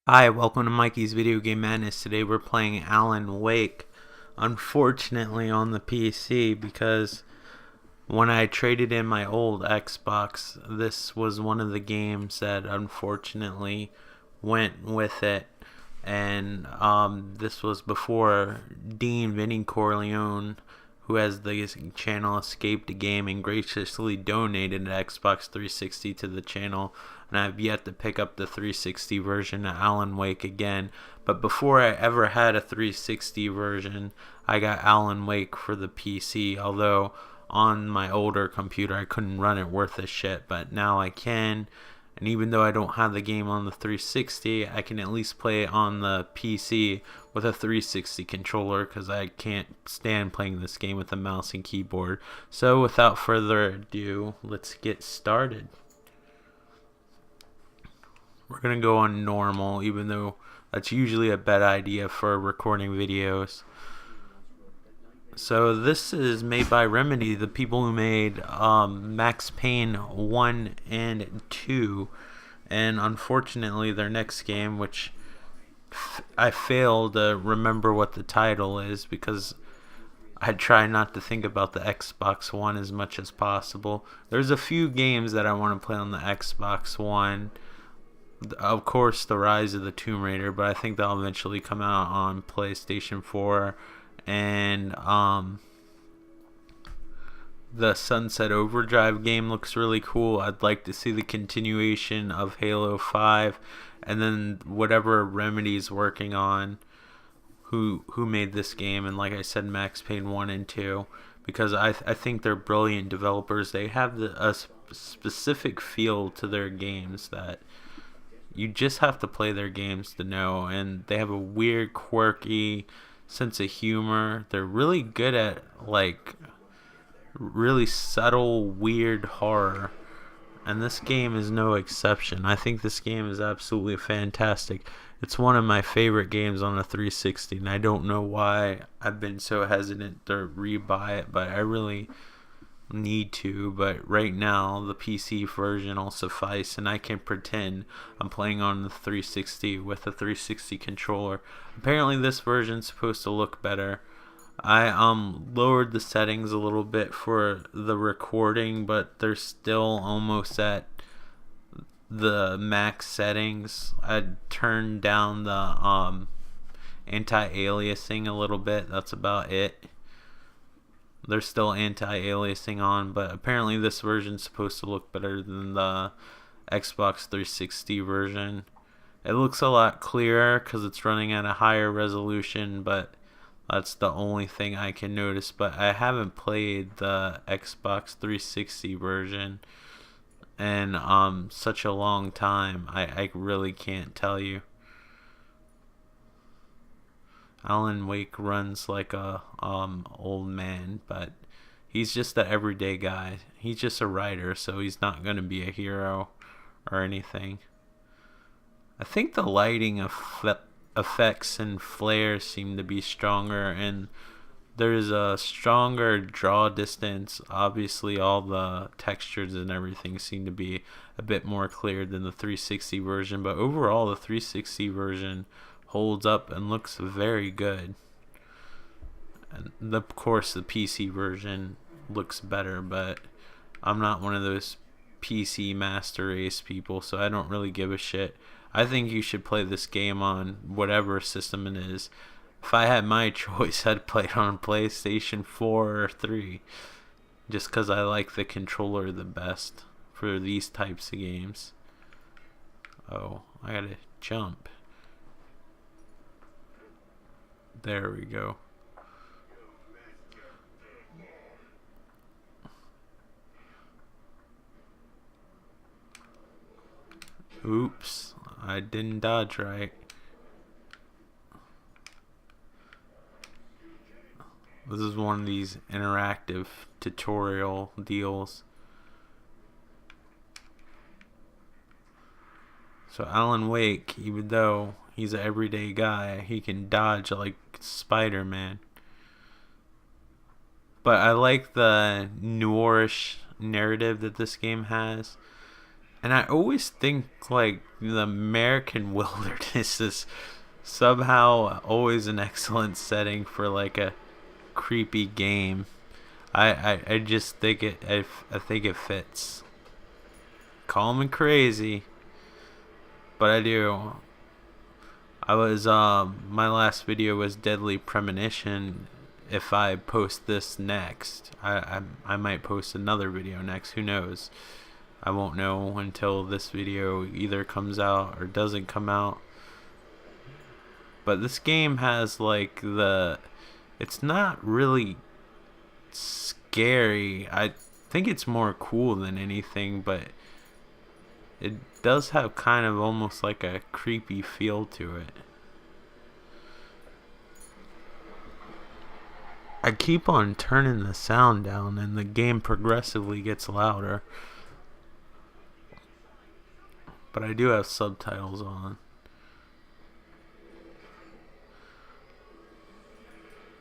Hi, welcome to Mikey's Video Game Madness. Today we're playing Alan Wake, unfortunately on the PC, because when I traded in my old Xbox, this was one of the games that unfortunately went with it. And this was before Dean Vinny Corleone, who has the channel Escape the Gaming, graciously donated an Xbox 360 to the channel, and I've yet to pick up the 360 version of Alan Wake again. But before I ever had a 360 version, I got Alan Wake for the PC, although on my older computer I couldn't run it worth a shit, but now I can. And even though I don't have the game on the 360, I can at least play it on the PC with a 360 controller, because I can't stand playing this game with a mouse and keyboard. So without further ado, let's get started. We're going to go on normal, even though that's usually a bad idea for recording videos. So this is made by Remedy, the people who made Max Payne 1 and 2. And unfortunately their next game, which I fail to remember what the title is because I try not to think about the Xbox One as much as possible. There's a few games that I want to play on the Xbox One. Of course, the Rise of the Tomb Raider, but I think that'll eventually come out on PlayStation 4. And the Sunset Overdrive game looks really cool. I'd like to see the continuation of Halo 5, and then whatever Remedy's working on, who made this game, and like I said, Max Payne 1 and 2, because I think they're brilliant developers. They have a specific feel to their games that you just have to play their games to know, and they have a weird, quirky sense of humor. They're really good at really subtle, weird horror, and this game is no exception. I think this game is absolutely fantastic. It's one of my favorite games on the 360, and I don't know why I've been so hesitant to rebuy it, but I really need to. But right now the PC version will suffice, and I can pretend I'm playing on the 360 with a 360 controller. Apparently this version's supposed to look better. I lowered the settings a little bit for the recording, but they're still almost at the max settings. I turned down the anti-aliasing a little bit. That's about it. They're still anti-aliasing on, but apparently this version's supposed to look better than the Xbox 360 version. It looks a lot clearer because it's running at a higher resolution, but that's the only thing I can notice. But I haven't played the Xbox 360 version in such a long time. I really can't tell you. Alan Wake runs like a old man, but he's just an everyday guy. He's just a writer, so he's not going to be a hero or anything. I think the lighting effects and flares seem to be stronger, and there's a stronger draw distance. Obviously all the textures and everything seem to be a bit more clear than the 360 version, but overall the 360 version holds up and looks very good. And of course the PC version looks better, but I'm not one of those PC master race people, so I don't really give a shit. I think you should play this game on whatever system it is. If I had my choice, I'd play it on PlayStation 4 or 3, just because I like the controller the best for these types of games. Oh, I gotta jump. There we go. Oops, I didn't dodge right. This is one of these interactive tutorial deals. So Alan Wake, even though he's an everyday guy, he can dodge like Spider-Man. But I like the noirish narrative that this game has. And I always think like the American wilderness is somehow always an excellent setting for like a creepy game. I just think I think it fits. Call me crazy, but I do. I was my last video was Deadly Premonition. If I post this next, I might post another video next. Who knows? I won't know until this video either comes out or doesn't come out. But this game has like it's not really scary. I think it's more cool than anything, but it does have kind of almost like a creepy feel to it. I keep on turning the sound down and the game progressively gets louder. But I do have subtitles on.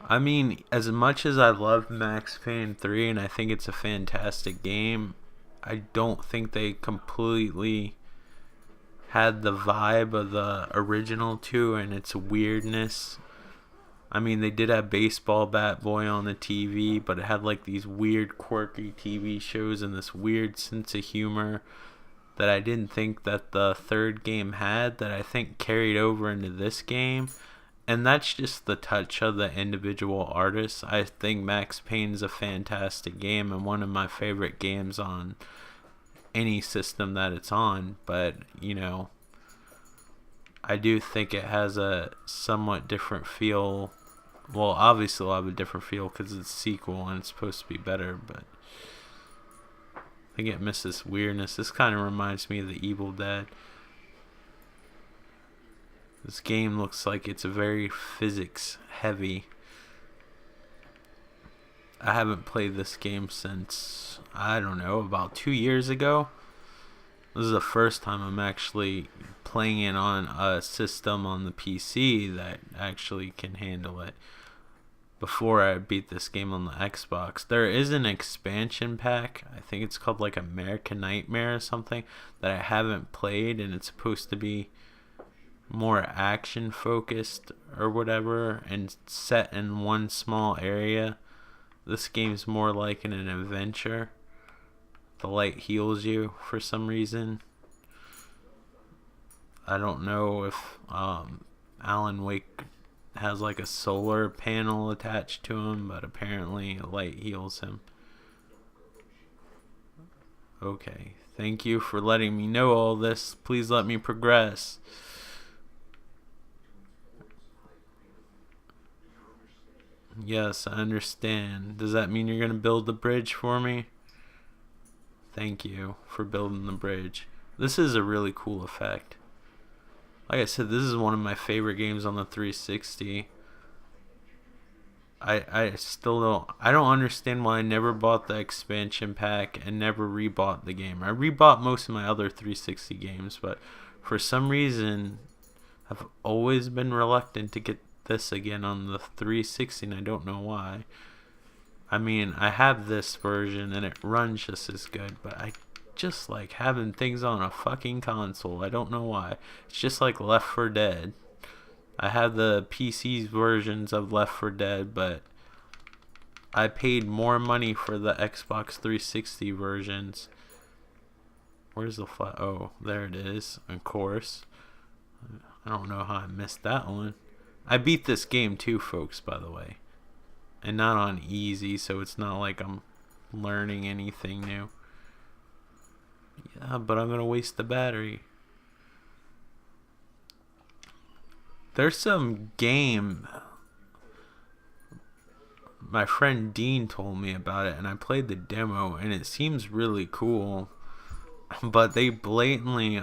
I mean, as much as I love Max Payne 3 and I think it's a fantastic game, I don't think they completely had the vibe of the original 2 and its weirdness. I mean, they did have Baseball Bat Boy on the TV, but it had like these weird, quirky TV shows and this weird sense of humor that I didn't think that the third game had, that I think carried over into this game. And that's just the touch of the individual artists. I think Max Payne's a fantastic game and one of my favorite games on any system that it's on. But, you know, I do think it has a somewhat different feel. Well, obviously it'll have a different feel because it's a sequel and it's supposed to be better. But I think it misses weirdness. This kind of reminds me of the Evil Dead. This game looks like it's very physics heavy. I haven't played this game since, I don't know, about 2 years ago. This is the first time I'm actually playing it on a system on the PC that actually can handle it. Before I beat this game on the Xbox. There is an expansion pack. I think it's called like American Nightmare or something that I haven't played, and it's supposed to be more action focused or whatever and set in one small area. This game's more like an adventure. The light heals you for some reason. I don't know if Alan Wake has like a solar panel attached to him, but apparently light heals him. Okay, thank you for letting me know all this. Please let me progress. Yes, I understand. Does that mean you're going to build the bridge for me? Thank you for building the bridge. This is a really cool effect. Like I said, this is one of my favorite games on the 360. I still don't understand why I never bought the expansion pack and never rebought the game. I rebought most of my other 360 games, but for some reason I've always been reluctant to get this again on the 360, and I don't know why. I mean, I have this version and it runs just as good, but I just like having things on a fucking console. I don't know why. It's just like Left 4 Dead. I have the PC versions of Left 4 Dead, but I paid more money for the Xbox 360 versions. Where's the flat? Oh, there it is. Of course. I don't know how I missed that one. I beat this game too, folks, by the way. And not on easy, so it's not like I'm learning anything new. Yeah, but I'm going to waste the battery. There's some game. My friend Dean told me about it, and I played the demo, and it seems really cool. But they blatantly,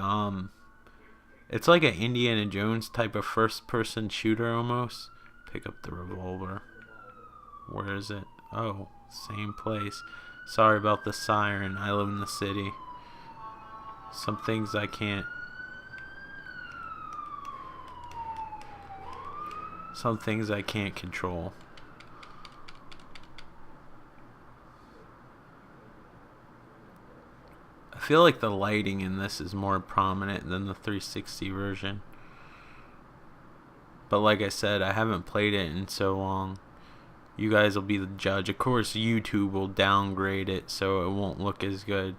it's like an Indiana Jones type of first-person shooter almost. Pick up the revolver. Where is it? Oh, same place. Sorry about the siren. I live in the city. Some things I can't. Some things I can't control. I I feel like the lighting in this is more prominent than the 360 version. But like I said, I haven't played it in so long. You guys will be the judge. Of course, YouTube will downgrade it so it won't look as good.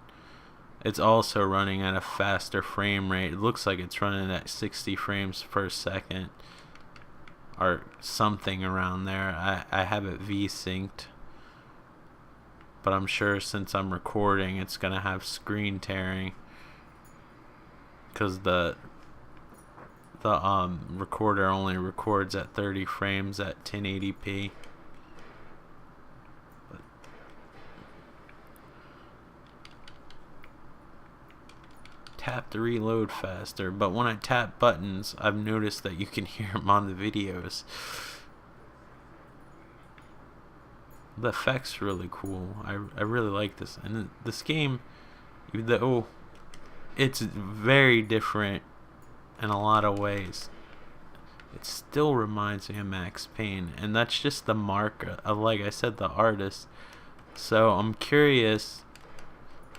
It's also running at a faster frame rate. It looks like it's running at 60 frames per second. Or something around there. I have it V-synced. But I'm sure since I'm recording, it's going to have screen tearing. Because the recorder only records at 30 frames at 1080p. Tap to reload faster, but when I tap buttons, I've noticed that you can hear them on the videos. The effects really cool. I really like this, and this game, even though it's very different in a lot of ways, it still reminds me of Max Payne, and that's just the mark of, like I said, the artist. So I'm curious,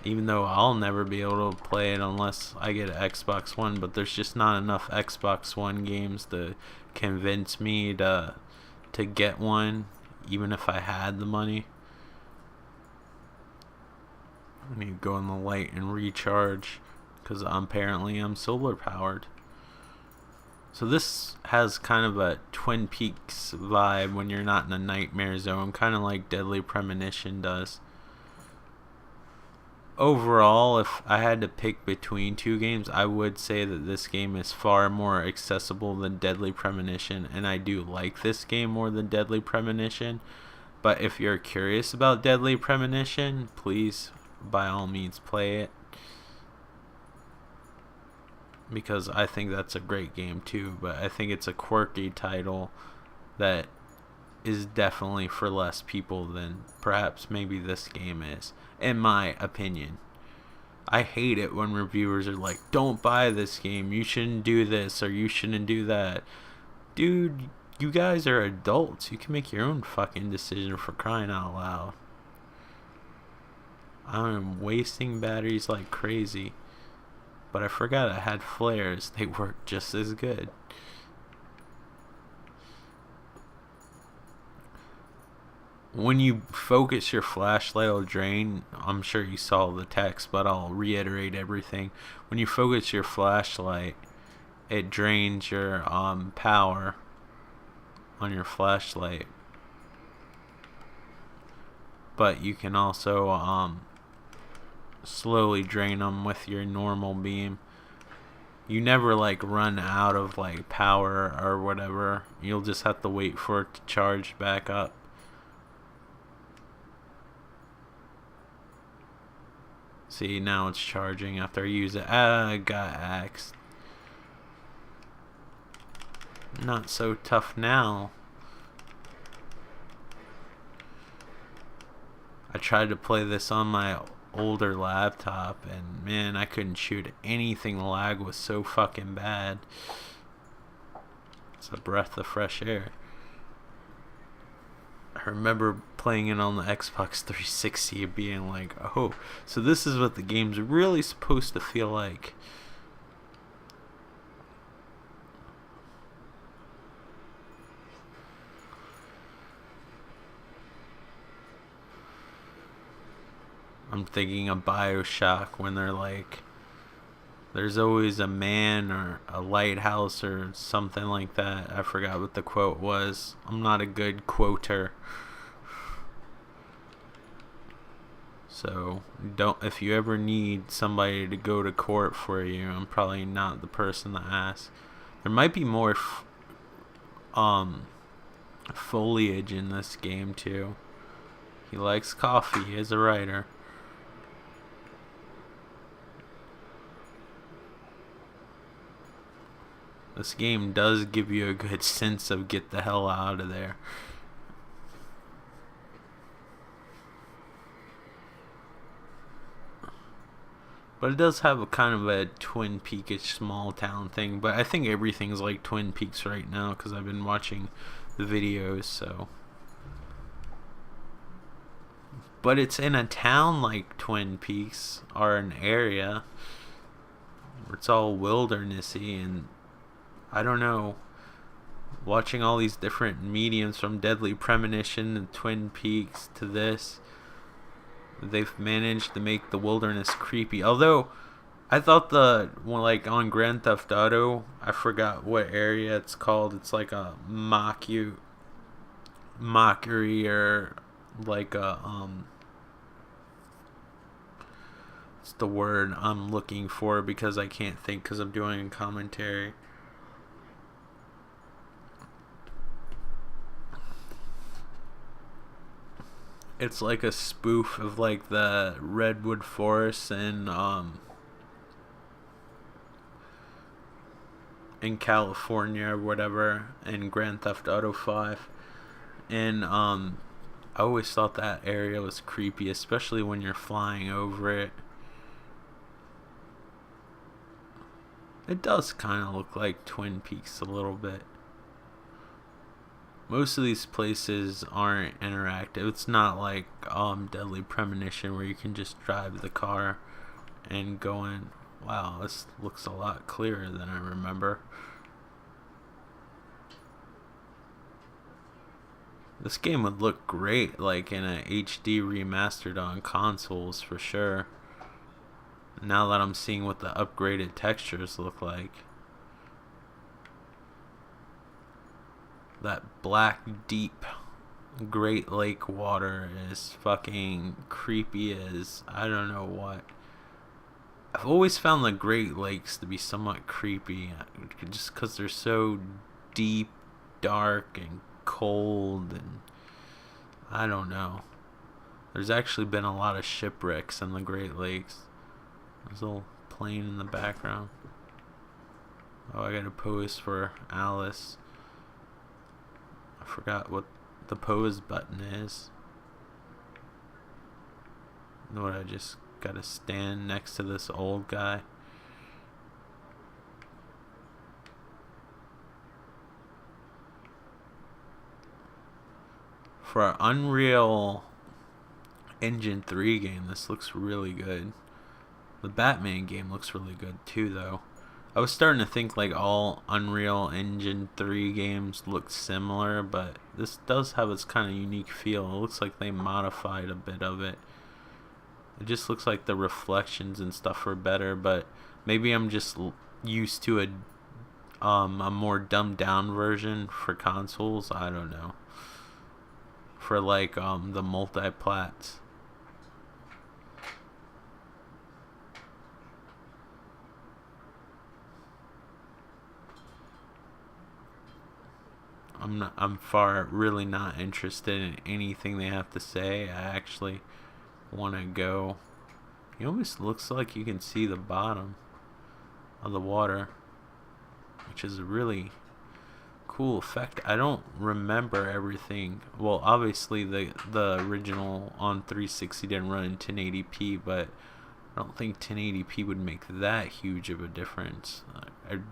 even though I'll never be able to play it unless I get an Xbox One, but there's just not enough Xbox One games to convince me to get one, even if I had the money. I need to go in the light and recharge, because apparently I'm solar powered. So this has kind of a Twin Peaks vibe when you're not in a nightmare zone, kind of like Deadly Premonition does. Overall, if I had to pick between two games, I would say that this game is far more accessible than Deadly Premonition, and I do like this game more than Deadly Premonition. But if you're curious about Deadly Premonition, please, by all means, play it, because I think that's a great game too. But I think it's a quirky title that is definitely for less people than perhaps maybe this game is, in my opinion. I hate it when reviewers are like, don't buy this game, you shouldn't do this or you shouldn't do that. Dude, you guys are adults. You can make your own fucking decision, for crying out loud. I'm wasting batteries like crazy. But I forgot I had flares. They work just as good. When you focus your flashlight will drain. I'm sure you saw the text, but I'll reiterate everything. When you focus your flashlight, it drains your power on your flashlight. But you can also slowly drain them with your normal beam. You never like run out of like power or whatever. You'll just have to wait for it to charge back up. See, now it's charging after I use it. I got axed. Not so tough now. I tried to play this on my older laptop, and man, I couldn't shoot anything. The lag was so fucking bad. It's a breath of fresh air. I remember playing it on the Xbox 360 and being like, oh, so this is what the game's really supposed to feel like. I'm thinking of BioShock when they're like, there's always a man or a lighthouse or something like that. I forgot what the quote was. I'm not a good quoter. So don't, if you ever need somebody to go to court for you, I'm probably not the person to ask. There might be more foliage in this game too. He likes coffee as a writer. This game does give you a good sense of get the hell out of there. But it does have a kind of a Twin Peaks-ish small town thing. But I think everything's like Twin Peaks right now because I've been watching the videos, so. but it's in a town like Twin Peaks, or an area where it's all wildernessy, and I don't know. Watching all these different mediums, from Deadly Premonition and Twin Peaks to this, they've managed to make the wilderness creepy. Although I thought like on Grand Theft Auto, I forgot what area it's called. It's like a mockery, or like a it's the word I'm looking for because I can't think because I'm doing a commentary. It's like a spoof of like the redwood forest and in California or whatever, in Grand Theft Auto 5. And I always thought that area was creepy, especially when you're flying over it. It does kind of look like Twin Peaks a little bit. Most of these places aren't interactive. It's not like Deadly Premonition where you can just drive the car and go in. Wow, this looks a lot clearer than I remember. This game would look great like in a HD remastered on consoles for sure. Now that I'm seeing what the upgraded textures look like. That black, deep Great Lake water is fucking creepy as I don't know what. I've always found the Great Lakes to be somewhat creepy, just because they're so deep, dark, and cold, and I don't know. There's actually been a lot of shipwrecks in the Great Lakes. There's a little plane in the background. Oh, I gotta pose for Alice. I forgot what the pose button is. You know what, I just gotta stand next to this old guy. For an Unreal Engine 3 game, this looks really good. The Batman game looks really good too, though. I was starting to think like all Unreal Engine 3 games look similar, but this does have its kind of unique feel. It looks like they modified a bit of it. It just looks like the reflections and stuff are better, but maybe I'm just used to a more dumbed down version for consoles. I don't know. For like the multi-plats. I'm really not interested in anything they have to say. I actually want to go. It almost looks like you can see the bottom of the water, which is a really cool effect. I don't remember everything. Well, obviously the original on 360 didn't run in 1080p, but I don't think 1080p would make that huge of a difference.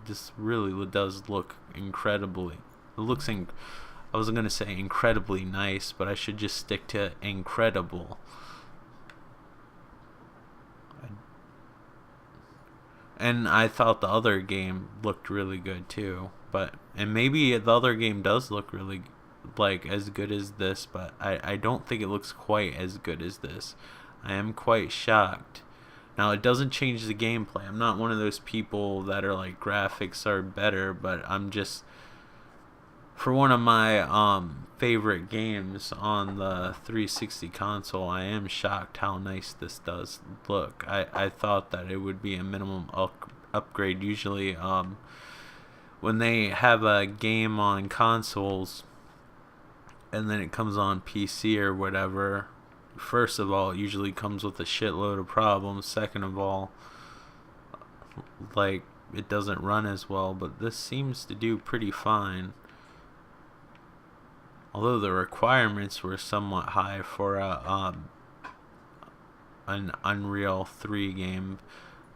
This really does look incredibly. It looks I wasn't going to say incredibly nice, but I should just stick to incredible. And I thought the other game looked really good too. And maybe the other game does look really like as good as this, but I don't think it looks quite as good as this. I am quite shocked. Now, it doesn't change the gameplay. I'm not one of those people that are like graphics are better, but I'm just, for one of my favorite games on the 360 console, I am shocked how nice this does look. I thought that it would be a minimum upgrade. Usually when they have a game on consoles and then it comes on PC or whatever, first of all, it usually comes with a shitload of problems. Second of all, like, it doesn't run as well, but this seems to do pretty fine. Although the requirements were somewhat high for an Unreal 3 game.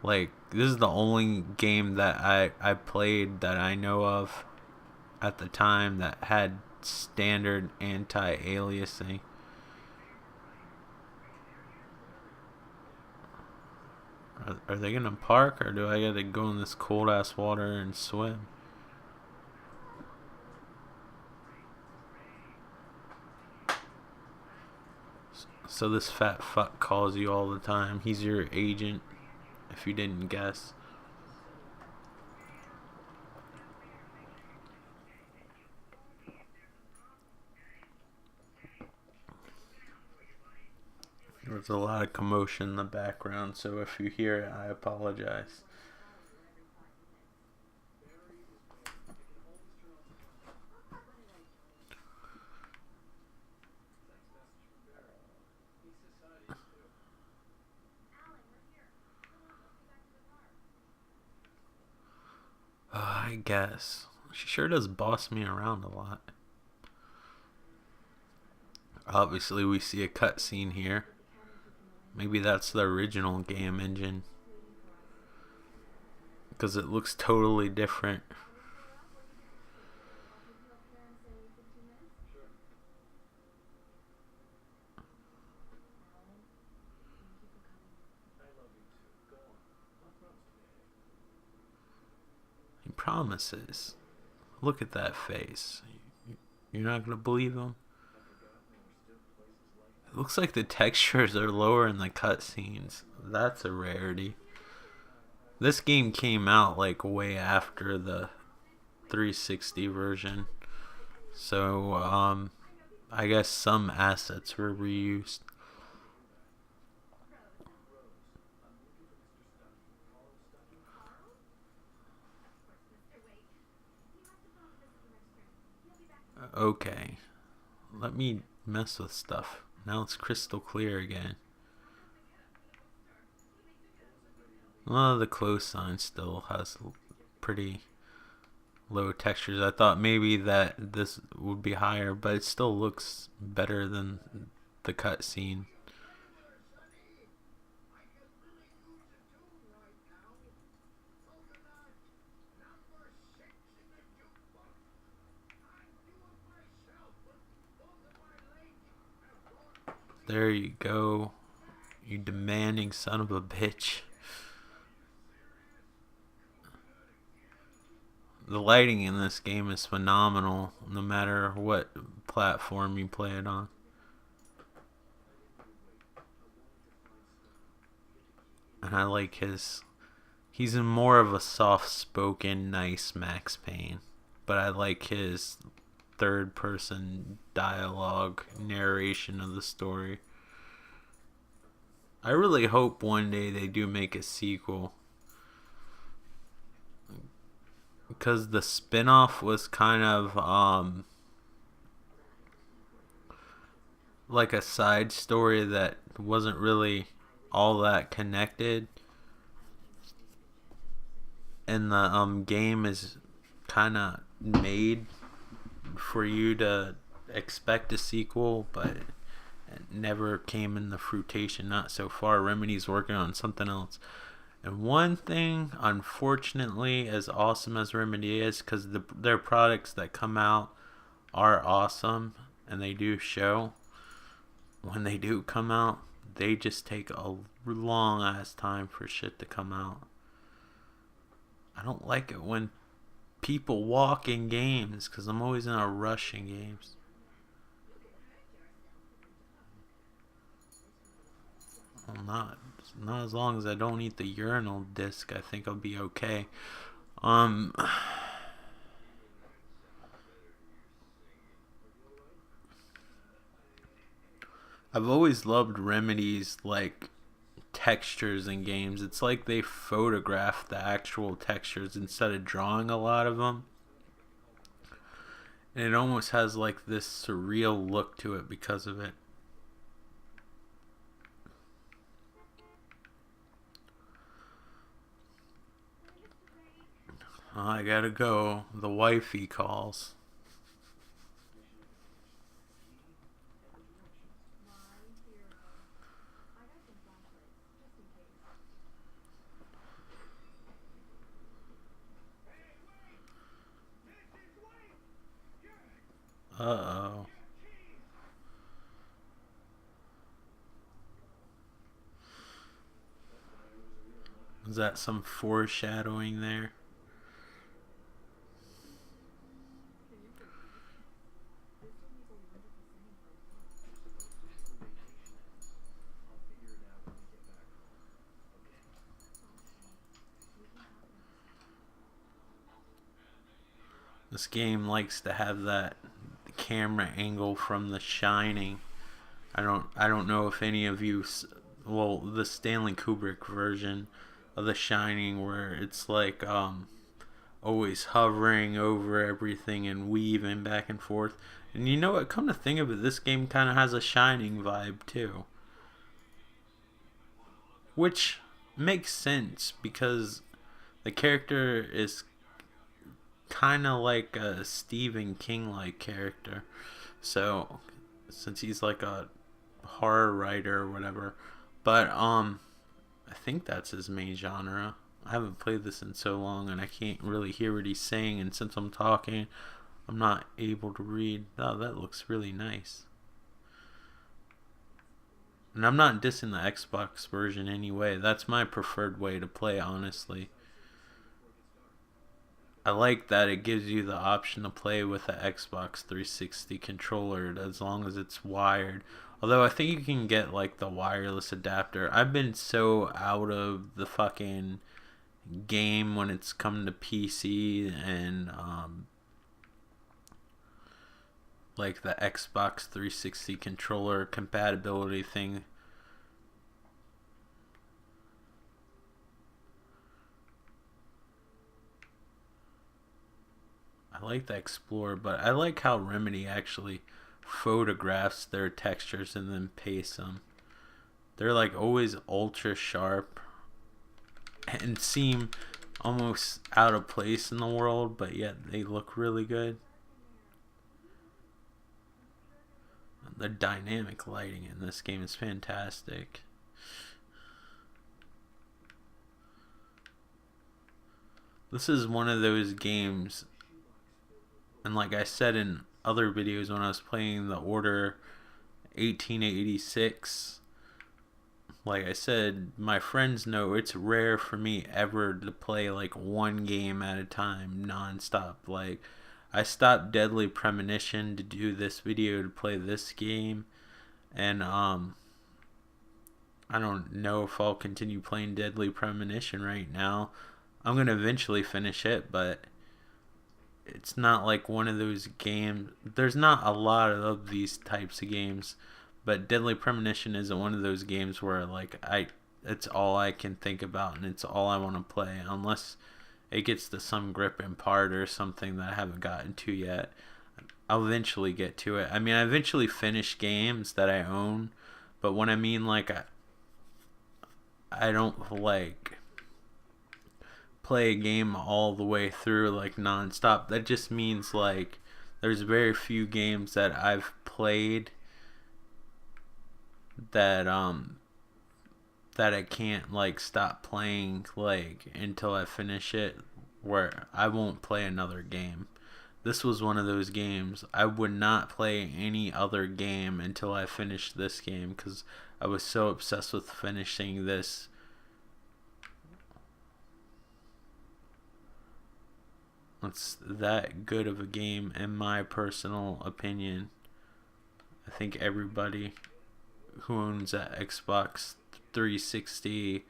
Like, this is the only game that I played that I know of at the time that had standard anti-aliasing. Are they gonna park, or do I gotta go in this cold ass water and swim? So this fat fuck calls you all the time. He's your agent, if you didn't guess. There's a lot of commotion in the background, so if you hear it, I apologize. I guess. She sure does boss me around a lot. Obviously, we see a cutscene here. Maybe that's the original game engine, because it looks totally different. He promises. Look at that face. You're not gonna believe him? It looks like the textures are lower in the cutscenes. That's a rarity. This game came out like way after the 360 version, so I guess some assets were reused. Okay, let me mess with stuff. Now it's crystal clear again. Well, the close sign still has pretty low textures. I thought maybe that this would be higher, but it still looks better than the cutscene. There you go, you demanding son of a bitch. The lighting in this game is phenomenal, no matter what platform you play it on. And I like he's in more of a soft-spoken, nice Max Payne. But I like his third-person dialogue narration of the story. I really hope one day they do make a sequel, because the spin-off was kind of like a side story that wasn't really all that connected, and the game is kind of made for you to expect a sequel, but it never came in the fruition. Not so far. Remedy's working on something else. And one thing, unfortunately, as awesome as Remedy is, because their products that come out are awesome and they do show, when they do come out, they just take a long ass time for shit to come out. I don't like it when people walk in games, because I'm always in a rush in games. I'm not as long as I don't eat the urinal disc. I think I'll be okay. I've always loved Remedy's like textures in games. It's like they photograph the actual textures instead of drawing a lot of them. And it almost has like this surreal look to it because of it. I gotta go. The wifey calls. Uh-oh. Is that some foreshadowing there? This game likes to have that camera angle from The Shining. I don't know if any of you, well, the Stanley Kubrick version of The Shining, where it's like always hovering over everything and weaving back and forth. And you know what? Come to think of it, this game kind of has a Shining vibe too, which makes sense because the character is kind of like a Stephen King like character. So since he's like a horror writer or whatever, but I think that's his main genre. I haven't played this in so long and I can't really hear what he's saying, and since I'm talking I'm not able to read. Oh, that looks really nice. And I'm not dissing the Xbox version anyway. That's my preferred way to play, honestly. I like that it gives you the option to play with the Xbox 360 controller as long as it's wired. Although I think you can get like the wireless adapter. I've been so out of the fucking game when it's come to PC and like the Xbox 360 controller compatibility thing. I like the Explorer, but I like how Remedy actually photographs their textures and then pastes them. They're like always ultra sharp and seem almost out of place in the world, but yet they look really good. The dynamic lighting in this game is fantastic. This is one of those games, and like I said in other videos when I was playing the Order 1886, like I said, my friends know it's rare for me ever to play like one game at a time non-stop. Like I stopped Deadly Premonition to do this video to play this game, and I don't know if I'll continue playing Deadly Premonition right now. I'm gonna eventually finish it, but it's not like one of those games. There's not a lot of these types of games, but Deadly Premonition isn't one of those games where like it's all I can think about and it's all I want to play, unless it gets to some gripping part or something that I haven't gotten to yet. I'll eventually get to it. I mean, I eventually finish games that I own, but when I mean like I don't like play a game all the way through like non-stop. That just means like there's very few games that I've played that that I can't like stop playing like until I finish it, where I won't play another game. This was one of those games. I would not play any other game until I finished this game because I was so obsessed with finishing this. It's that good of a game in my personal opinion. I think everybody who owns an Xbox 360,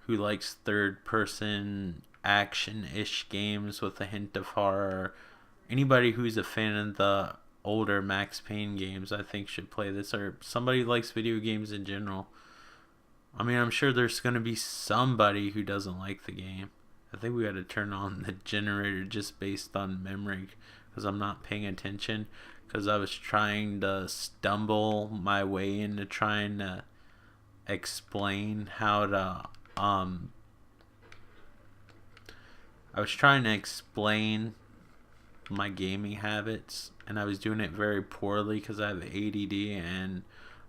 who likes third person action-ish games with a hint of horror, anybody who's a fan of the older Max Payne games, I think should play this, or somebody who likes video games in general. I mean, I'm sure there's going to be somebody who doesn't like the game. I think we got to turn on the generator just based on memory because I'm not paying attention, because I was trying to stumble my way into trying to explain how to I was trying to explain my gaming habits, and I was doing it very poorly because I have ADD and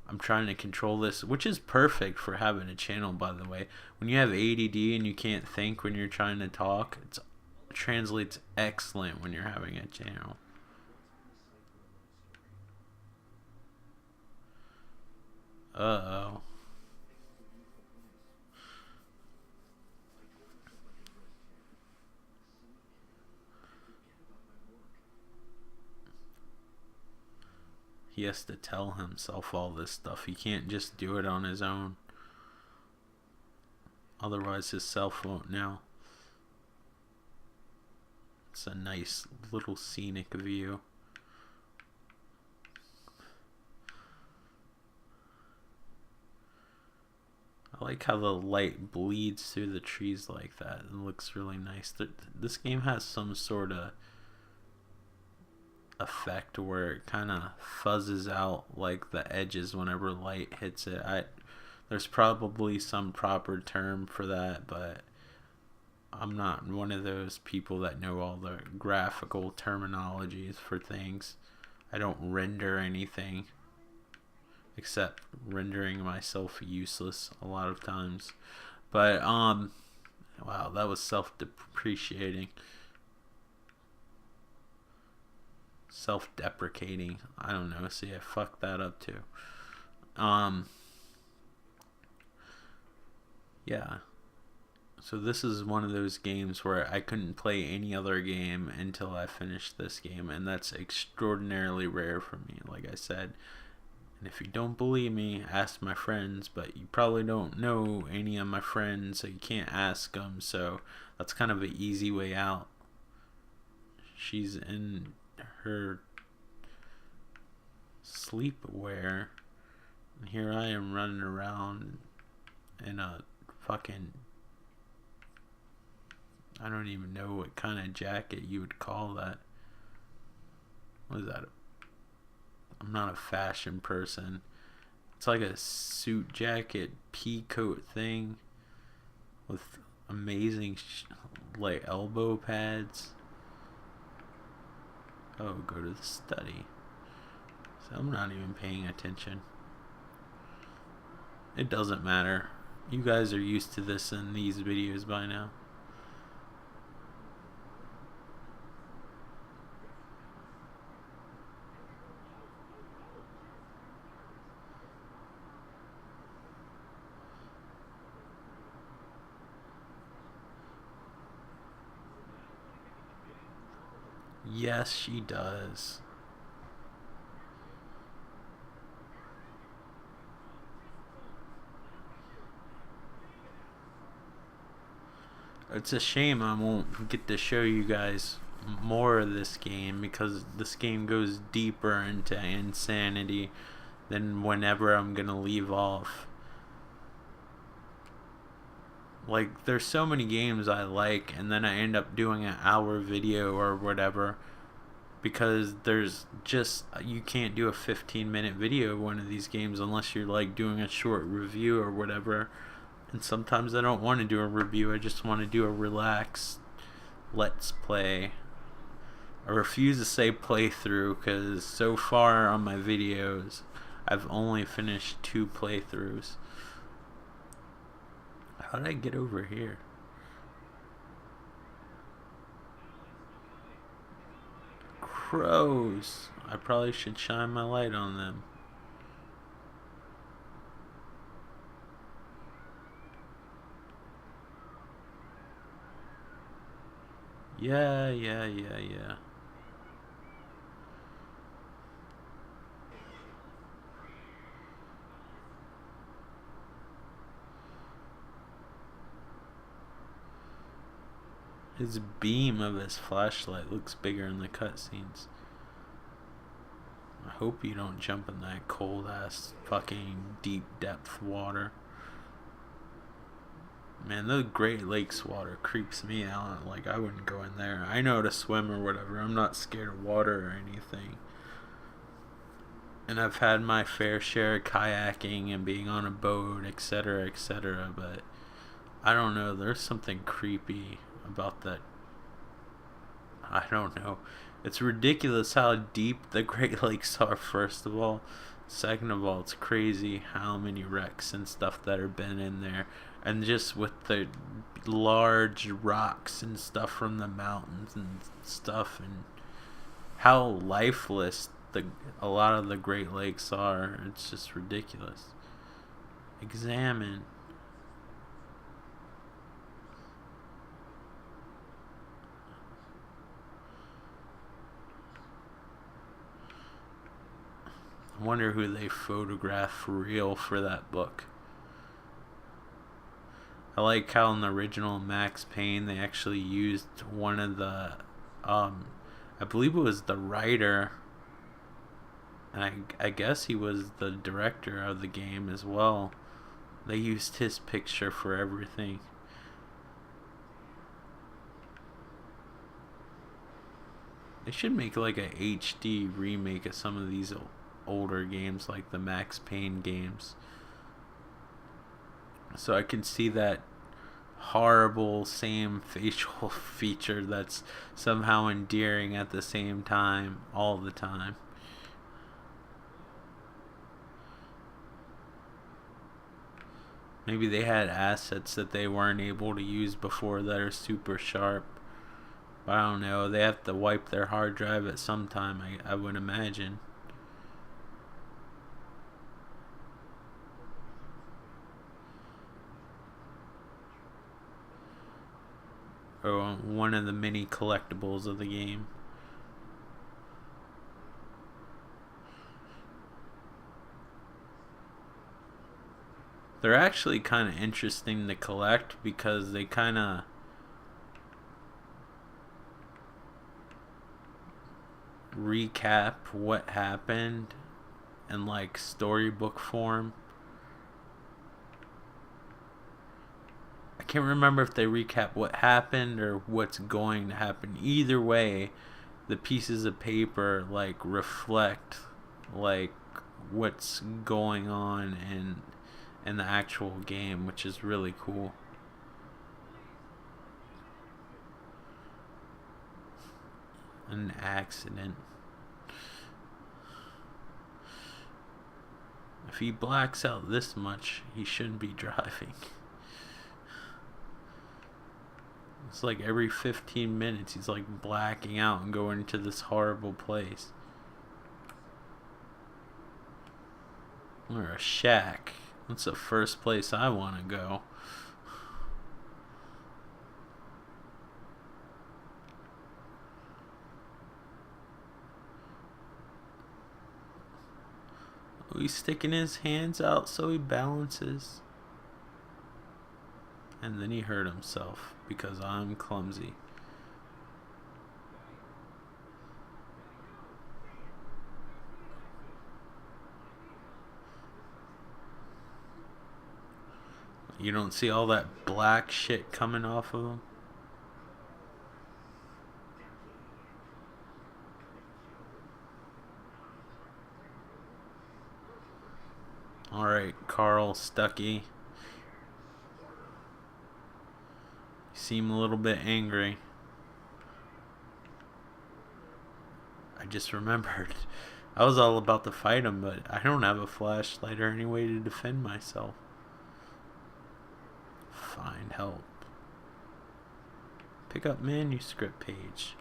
I'm trying to control this, which is perfect for having a channel, by the way. When you have ADD and you can't think when you're trying to talk, it translates excellent when you're having a channel. Uh-oh. He has to tell himself all this stuff. He can't just do it on his own. Otherwise his self won't know. It's a nice little scenic view. I like how the light bleeds through the trees like that. It looks really nice. This game has some sort of effect where it kind of fuzzes out like the edges whenever light hits it. There's probably some proper term for that, but I'm not one of those people that know all the graphical terminologies for things. I don't render anything except rendering myself useless a lot of times. But wow, that was self-depreciating. Self-deprecating. I don't know. See, I fucked that up too. Yeah. So this is one of those games where I couldn't play any other game until I finished this game, and that's extraordinarily rare for me, like I said. And if you don't believe me, ask my friends, but you probably don't know any of my friends, so you can't ask them, so that's kind of an easy way out. She's in her sleepwear, and here I am running around in a fucking, I don't even know what kind of jacket you would call that. What is that? I'm not a fashion person. It's like a suit jacket pea coat thing with amazing like elbow pads. Oh, go to the study. So I'm not even paying attention. It doesn't matter. You guys are used to this in these videos by now. Yes, she does. It's a shame I won't get to show you guys more of this game, because this game goes deeper into insanity than whenever I'm gonna leave off. Like, there's so many games I like, and then I end up doing an hour video or whatever, because there's just, you can't do a 15-minute video of one of these games unless you're like doing a short review or whatever. And sometimes I don't want to do a review, I just want to do a relaxed let's play. I refuse to say playthrough, because so far on my videos I've only finished 2 playthroughs. How did I get over here? Crows. I probably should shine my light on them. Yeah. His beam of his flashlight looks bigger in the cutscenes. I hope you don't jump in that cold ass fucking deep depth water. Man, the Great Lakes water creeps me out. Like, I wouldn't go in there. I know how to swim or whatever. I'm not scared of water or anything. And I've had my fair share of kayaking and being on a boat, etc., etc., but I don't know. There's something creepy about that. I don't know. It's ridiculous how deep the Great Lakes are, first of all. Second of all, it's crazy how many wrecks and stuff that have been in there. And just with the large rocks and stuff from the mountains and stuff, and how lifeless a lot of the Great Lakes are. It's just ridiculous. Examine. I wonder who they photographed for real for that book. I like how in the original Max Payne they actually used one of the, I believe it was the writer, and I guess he was the director of the game as well. They used his picture for everything. They should make like a HD remake of some of these older games, like the Max Payne games. So I can see that horrible same facial feature that's somehow endearing at the same time all the time. Maybe they had assets that they weren't able to use before that are super sharp. I don't know. They have to wipe their hard drive at some time, I would imagine. Or one of the mini collectibles of the game. They're actually kind of interesting to collect because they kind of recap what happened in like storybook form. I can't remember if they recap what happened or what's going to happen. Either way, the pieces of paper like reflect like what's going on in the actual game, which is really cool. An accident. If he blacks out this much, he shouldn't be driving. It's like every 15 minutes he's like blacking out and going into this horrible place. Or a shack. That's the first place I want to go. Oh, he's sticking his hands out so he balances. And then he hurt himself because I'm clumsy. You don't see all that black shit coming off of him? Alright, Carl Stuckey. You seem a little bit angry. I just remembered. I was all about to fight him, but I don't have a flashlight or any way to defend myself. Find help. Pick up manuscript page.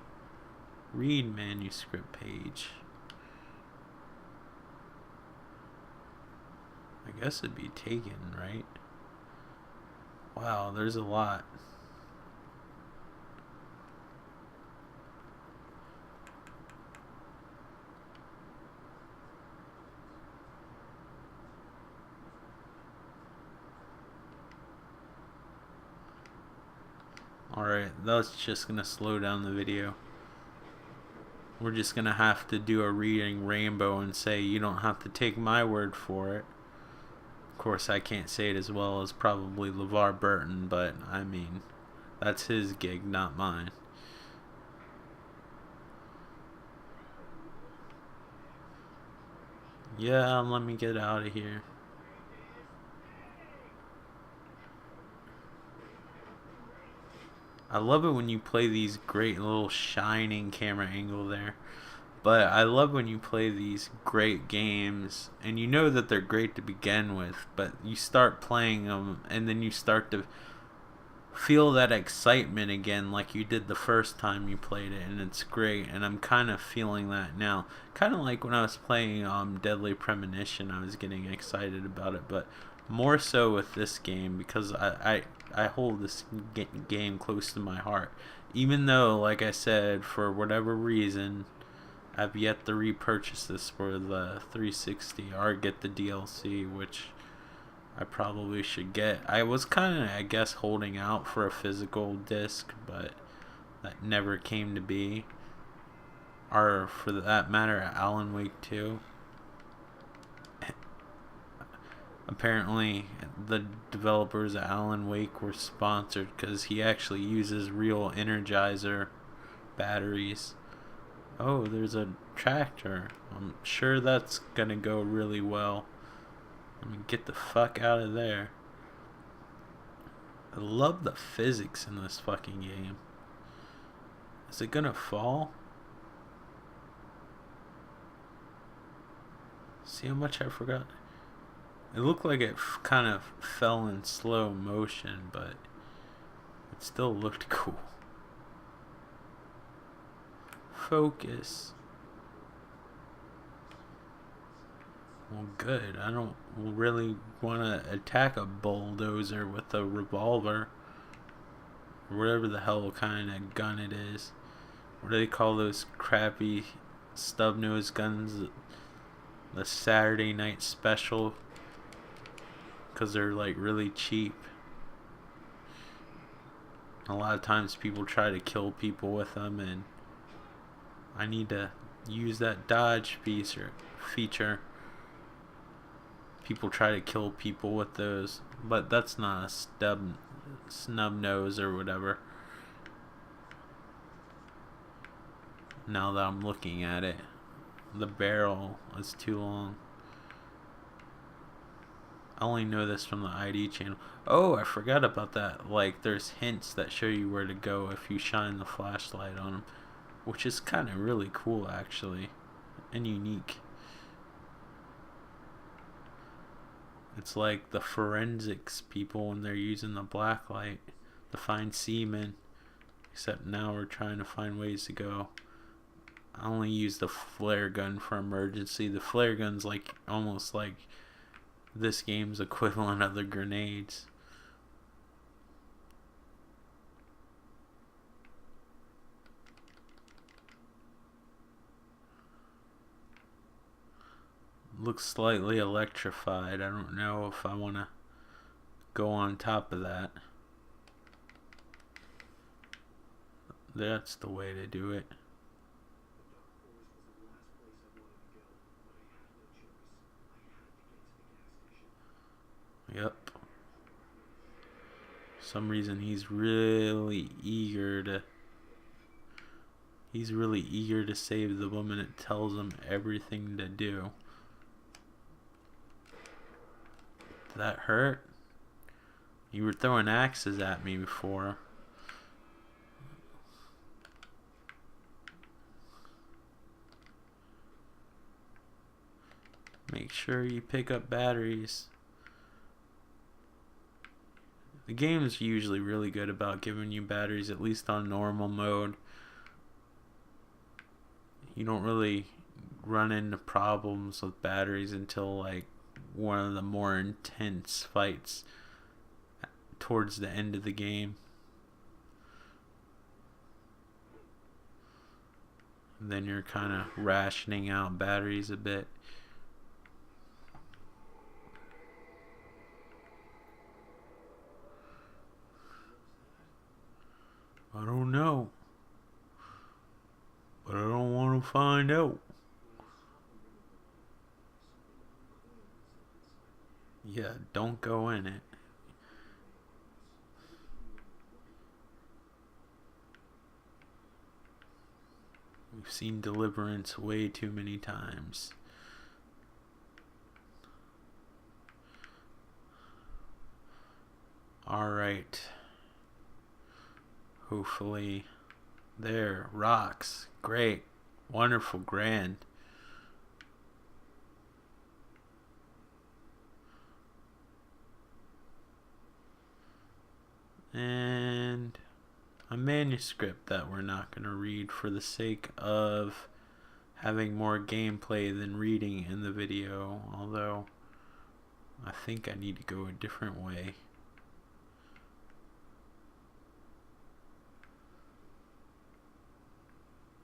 Read manuscript page. I guess it'd be taken, right? Wow, there's a lot. Alright, that's just gonna slow down the video. We're just gonna have to do a reading rainbow and say you don't have to take my word for it. Of course, I can't say it as well as probably LeVar Burton, but I mean, that's his gig, not mine. Yeah, let me get out of here. I love it when you play these great little shining camera angle there. But I love when you play these great games and you know that they're great to begin with, but you start playing them and then you start to feel that excitement again like you did the first time you played it, and it's great. And I'm kind of feeling that now. Kind of like when I was playing Deadly Premonition, I was getting excited about it, but more so with this game because I hold this game close to my heart. Even though, like I said, for whatever reason, I've yet to repurchase this for the 360 or get the DLC, which I probably should get. I was kind of, I guess, holding out for a physical disc, but that never came to be. Or for that matter, Alan Wake 2. Apparently, the developers of Alan Wake were sponsored because he actually uses real Energizer batteries. Oh, there's a tractor. I'm sure that's gonna go really well. Let me get the fuck out of there. I love the physics in this fucking game. Is it gonna fall? See how much I forgot? It looked like it kind of fell in slow motion, but it still looked cool. Focus. Well, good. I don't really want to attack a bulldozer with a revolver. Or whatever the hell kind of gun it is. What do they call those crappy stub-nose guns? The Saturday night special. Because they're like really cheap. A lot of times people try to kill people with them, and I need to use that dodge feature. People try to kill people with those, but that's not a snub nose or whatever. Now that I'm looking at it, the barrel is too long. I only know this from the ID channel. Oh, I forgot about that. Like, there's hints that show you where to go if you shine the flashlight on them, which is kind of really cool, actually, and unique. It's like the forensics people when they're using the black light to find semen, except now we're trying to find ways to go. I only use the flare gun for emergency. The flare gun's like almost like this game's equivalent of the grenades. Looks slightly electrified. I don't know if I want to go on top of that. That's the way to do it. Yep. For some reason he's really eager to save the woman. It tells him everything to do. Did that hurt? You were throwing axes at me before. Make sure you pick up batteries. The game is usually really good about giving you batteries, at least on normal mode. You don't really run into problems with batteries until like one of the more intense fights towards the end of the game. And then you're kind of rationing out batteries a bit. I don't know, but I don't want to find out. Yeah, don't go in it. We've seen Deliverance way too many times. Alright. Hopefully. There. Rocks. Great. Wonderful. Grand. And a manuscript that we're not going to read for the sake of having more gameplay than reading in the video, although I think I need to go a different way.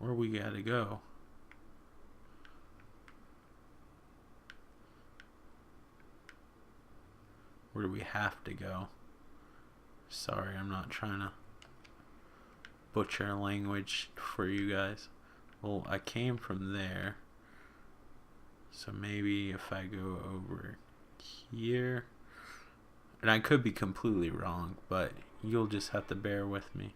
Where we gotta go? Where do we have to go? Sorry, I'm not trying to butcher language for you guys. Well, I came from there. So maybe if I go over here, and I could be completely wrong, but you'll just have to bear with me.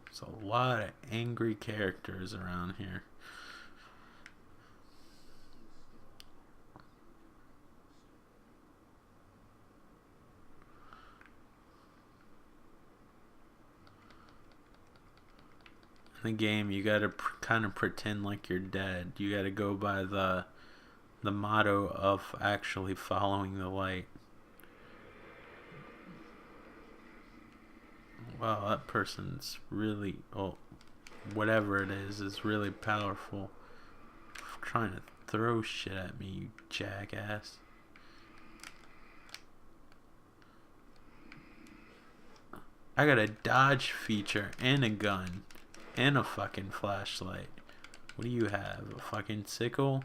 There's a lot of angry characters around here. In the game, you gotta kind of pretend like you're dead. You gotta go by the motto of actually following the light. Wow, that person's really, oh, whatever it is really powerful. Trying to throw shit at me, you jackass. I got a dodge feature and a gun and a fucking flashlight. What do you have? A fucking sickle?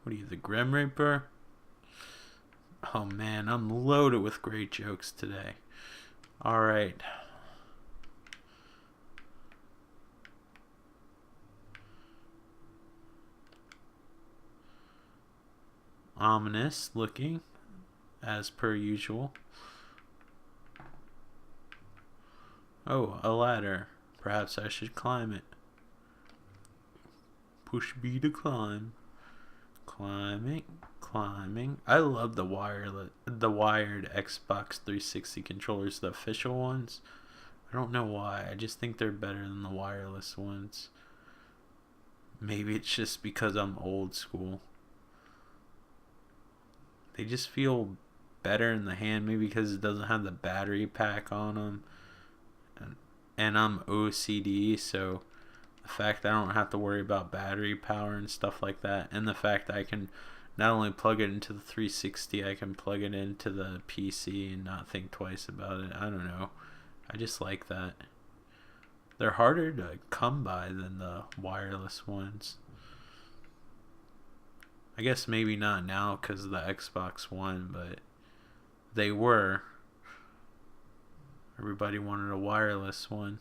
What are you, the Grim Reaper? Oh man, I'm loaded with great jokes today. Alright. Ominous looking, as per usual. Oh, a ladder. Perhaps I should climb it. Push B to climb. Climbing. I love the wired Xbox 360 controllers, the official ones. I don't know why. I just think they're better than the wireless ones. Maybe it's just because I'm old school. They just feel better in the hand, maybe because it doesn't have the battery pack on them. And I'm OCD, so the fact that I don't have to worry about battery power and stuff like that, and the fact that I can not only plug it into the 360, I can plug it into the PC and not think twice about it. I don't know. I just like that. They're harder to come by than the wireless ones. I guess maybe not now because of the Xbox One, but they were. Everybody wanted a wireless one.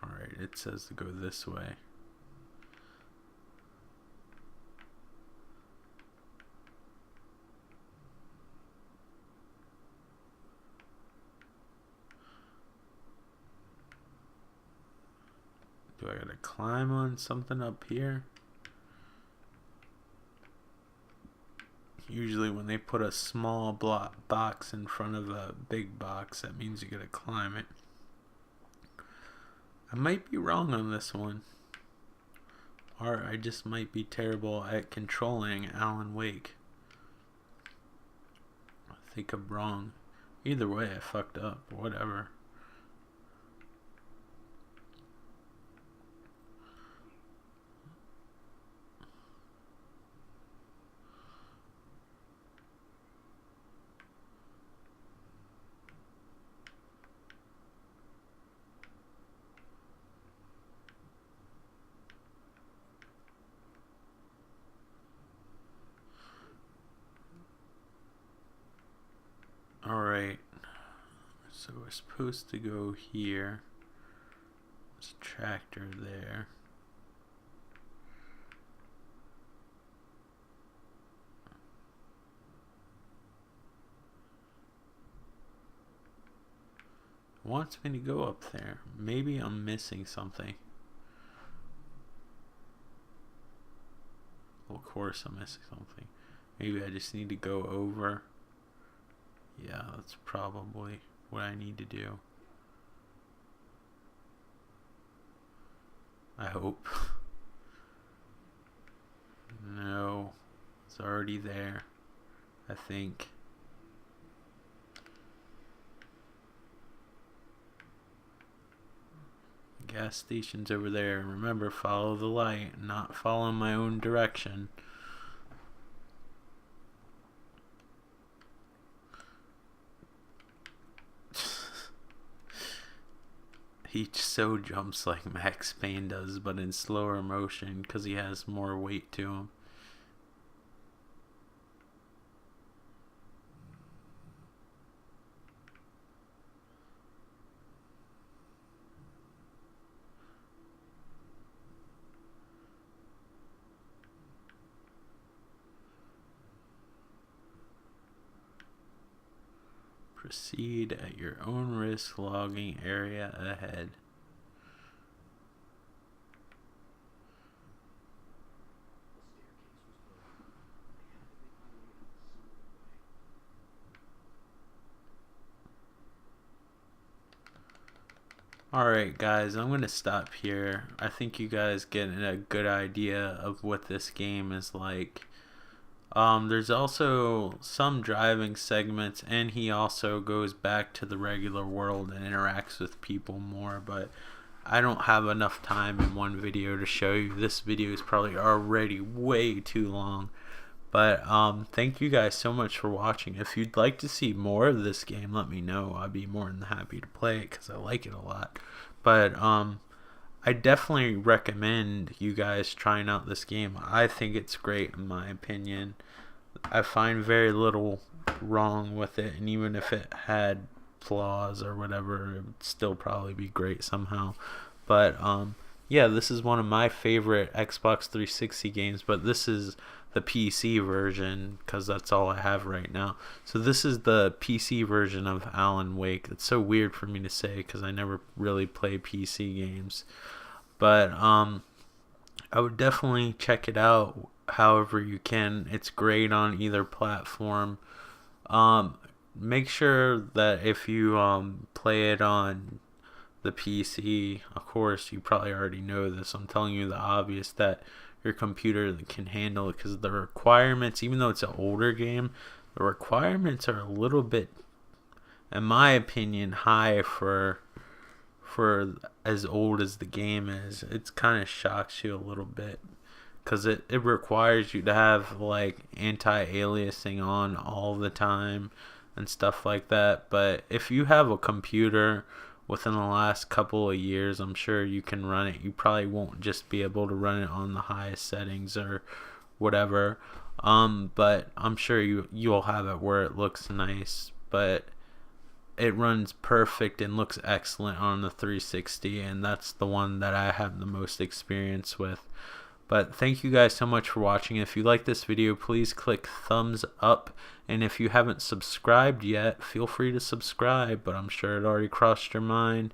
Alright, it says to go this way. Do I gotta climb on something up here? Usually when they put a small box in front of a big box, that means you gotta climb it. I might be wrong on this one. Or I just might be terrible at controlling Alan Wake. I think I'm wrong. Either way, I fucked up. Whatever. Alright, so we're supposed to go here. There's a tractor there. It wants me to go up there. Maybe I'm missing something. Well, of course I'm missing something. Maybe I just need to go over. Yeah, that's probably what I need to do. I hope. No, it's already there, I think. The gas station's over there. Remember, follow the light, not follow my own direction. He so jumps like Max Payne does, but in slower motion because he has more weight to him. Proceed at your own risk, logging area ahead. Alright guys, I'm going to stop here. I think you guys get a good idea of what this game is like. There's also some driving segments, and he also goes back to the regular world and interacts with people more, but I don't have enough time in one video to show you. This video is probably already way too long. But thank you guys so much for watching. If you'd like to see more of this game, let me know. I'd be more than happy to play it because I like it a lot. But I definitely recommend you guys trying out this game. I think it's great in my opinion. I find very little wrong with it, and even if it had flaws or whatever, it would still probably be great somehow. But yeah, this is one of my favorite Xbox 360 games, but this is the PC version because that's all I have right now. So this is the PC version of Alan Wake. It's so weird for me to say because I never really play PC games, but I would definitely check it out however you can. It's great on either platform. Make sure that if you play it on the PC, of course you probably already know this, I'm telling you the obvious, that your computer can handle it, because the requirements, even though it's an older game, the requirements are a little bit, in my opinion, high for as old as the game is. It kind of shocks you a little bit because it requires you to have like anti-aliasing on all the time and stuff like that. But if you have a computer within the last couple of years, I'm sure you can run it. You probably won't just be able to run it on the highest settings or whatever, but I'm sure you'll have it where it looks nice. But it runs perfect and looks excellent on the 360, and that's the one that I have the most experience with. But thank you guys so much for watching. If you like this video, please click thumbs up, and if you haven't subscribed yet, feel free to subscribe. But I'm sure it already crossed your mind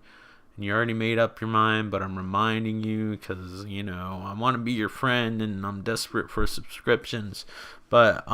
and you already made up your mind, but I'm reminding you because, you know, I want to be your friend and I'm desperate for subscriptions. But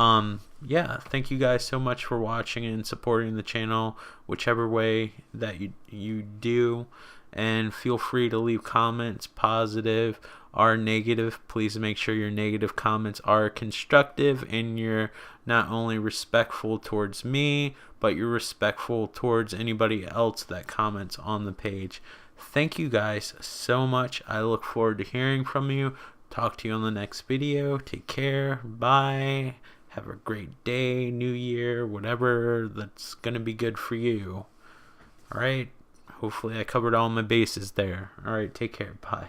yeah, thank you guys so much for watching and supporting the channel whichever way that you do, and feel free to leave comments, positive or negative. Please make sure your negative comments are constructive and you're not only respectful towards me, but you're respectful towards anybody else that comments on the page. Thank you guys so much. I look forward to hearing from you. Talk to you on the next video. Take care. Bye. Have a great day, new year, whatever that's gonna be good for you. Alright. Hopefully I covered all my bases there. Alright, take care. Bye.